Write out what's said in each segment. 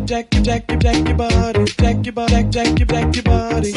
jack your body, jack your body, jack your body.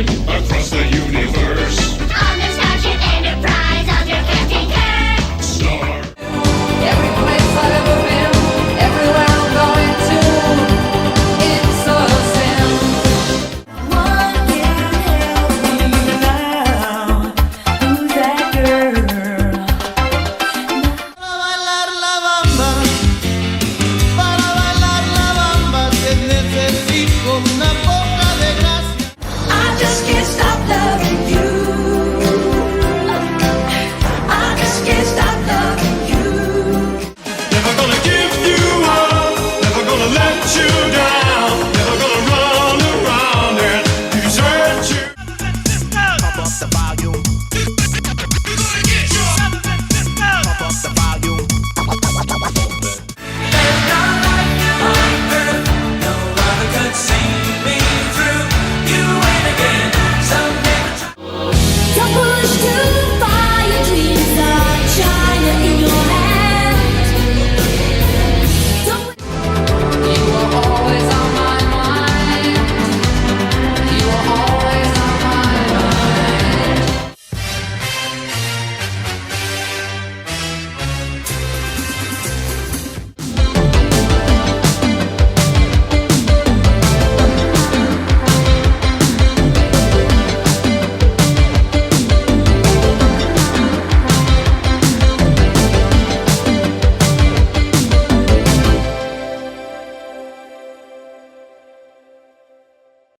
Across the universe, on the Starship Enterprise under Captain Kirk. star. Every place I've ever been, everywhere I'm going to, it's a sin. One can help me now. Who's that girl? Para bailar la bamba, necesito una poca de gracia. I just can't stop loving.